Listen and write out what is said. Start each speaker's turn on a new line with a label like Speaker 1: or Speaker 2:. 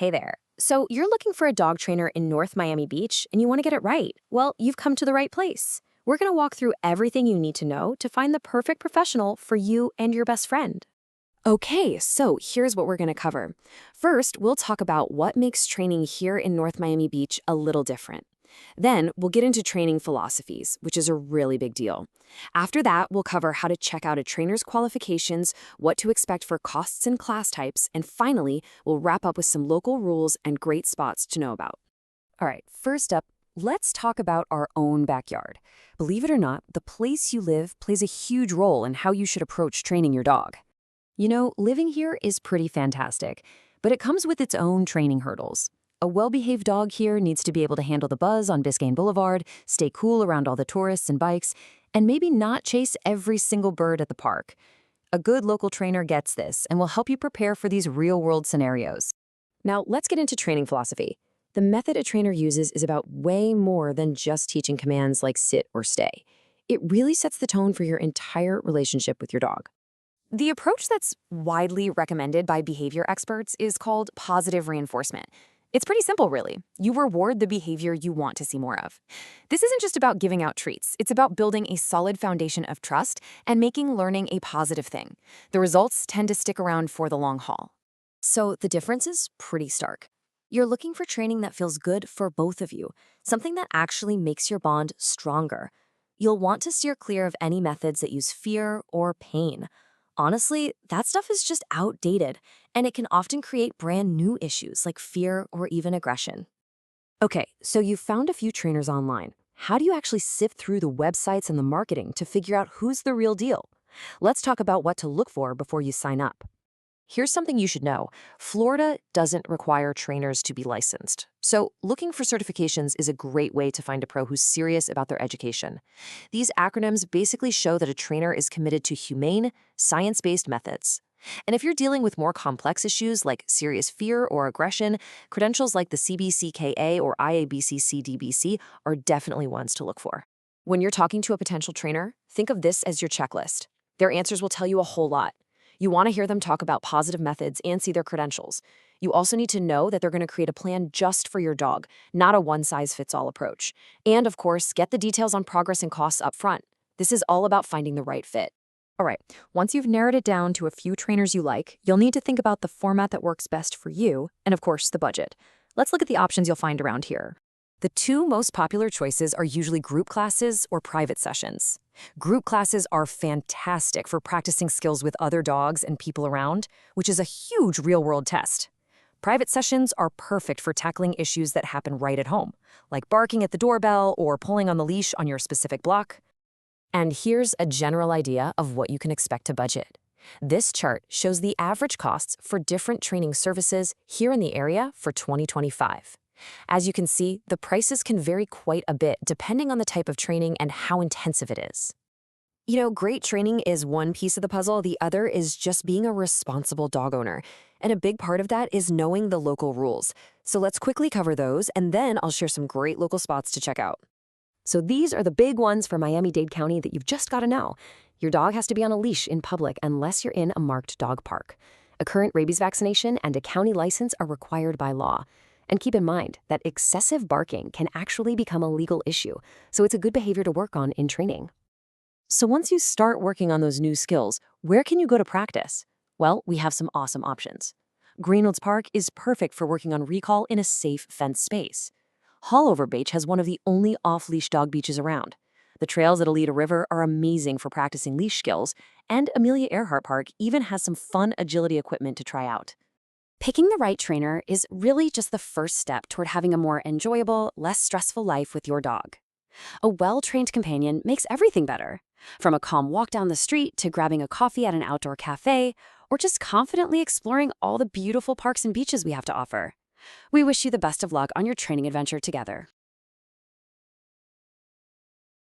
Speaker 1: Hey there. So, you're looking for a dog trainer in North Miami Beach and you want to get it right. Well, you've come to the right place. We're going to walk through everything you need to know to find the perfect professional for you and your best friend. Okay, so here's what we're going to cover. First, we'll talk about what makes training here in North Miami Beach a little different. Then, we'll get into training philosophies, which is a really big deal. After that, we'll cover how to check out a trainer's qualifications, what to expect for costs and class types, and finally, we'll wrap up with some local rules and great spots to know about. All right, first up, let's talk about our own backyard. Believe it or not, the place you live plays a huge role in how you should approach training your dog. You know, living here is pretty fantastic, but it comes with its own training hurdles. A well-behaved dog here needs to be able to handle the buzz on Biscayne Boulevard, stay cool around all the tourists and bikes, and maybe not chase every single bird at the park. A good local trainer gets this and will help you prepare for these real-world scenarios. Now, let's get into training philosophy. The method a trainer uses is about way more than just teaching commands like sit or stay. It really sets the tone for your entire relationship with your dog. The approach that's widely recommended by behavior experts is called positive reinforcement. It's pretty simple, really. You reward the behavior you want to see more of. This isn't just about giving out treats. It's about building a solid foundation of trust and making learning a positive thing. The results tend to stick around for the long haul. So the difference is pretty stark. You're looking for training that feels good for both of you, something that actually makes your bond stronger. You'll want to steer clear of any methods that use fear or pain. Honestly, that stuff is just outdated, and it can often create brand new issues like fear or even aggression. Okay, so you've found a few trainers online. How do you actually sift through the websites and the marketing to figure out who's the real deal? Let's talk about what to look for before you sign up. Here's something you should know. Florida doesn't require trainers to be licensed. So looking for certifications is a great way to find a pro who's serious about their education. These acronyms basically show that a trainer is committed to humane, science-based methods. And if you're dealing with more complex issues like serious fear or aggression, credentials like the CBCKA or IABC-CDBC are definitely ones to look for. When you're talking to a potential trainer, think of this as your checklist. Their answers will tell you a whole lot. You want to hear them talk about positive methods and see their credentials. You also need to know that they're going to create a plan just for your dog, not a one-size-fits-all approach. And of course, get the details on progress and costs up front. This is all about finding the right fit. All right, once you've narrowed it down to a few trainers you like, you'll need to think about the format that works best for you, and of course, the budget. Let's look at the options you'll find around here. The two most popular choices are usually group classes or private sessions. Group classes are fantastic for practicing skills with other dogs and people around, which is a huge real-world test. Private sessions are perfect for tackling issues that happen right at home, like barking at the doorbell or pulling on the leash on your specific block. And here's a general idea of what you can expect to budget. This chart shows the average costs for different training services here in the area for 2025. As you can see, the prices can vary quite a bit depending on the type of training and how intensive it is. You know, great training is one piece of the puzzle. The other is just being a responsible dog owner. And a big part of that is knowing the local rules. So let's quickly cover those, and then I'll share some great local spots to check out. So these are the big ones for Miami-Dade County that you've just got to know. Your dog has to be on a leash in public unless you're in a marked dog park. A current rabies vaccination and a county license are required by law. And keep in mind that excessive barking can actually become a legal issue, so it's a good behavior to work on in training. So once you start working on those new skills, where can you go to practice? Well, we have some awesome options. Greenwoods Park is perfect for working on recall in a safe, fenced space. Hallover Beach has one of the only off-leash dog beaches around. The trails at Alita River are amazing for practicing leash skills, and Amelia Earhart Park even has some fun agility equipment to try out. Picking the right trainer is really just the first step toward having a more enjoyable, less stressful life with your dog. A well-trained companion makes everything better, from a calm walk down the street to grabbing a coffee at an outdoor cafe, or just confidently exploring all the beautiful parks and beaches we have to offer. We wish you the best of luck on your training adventure together.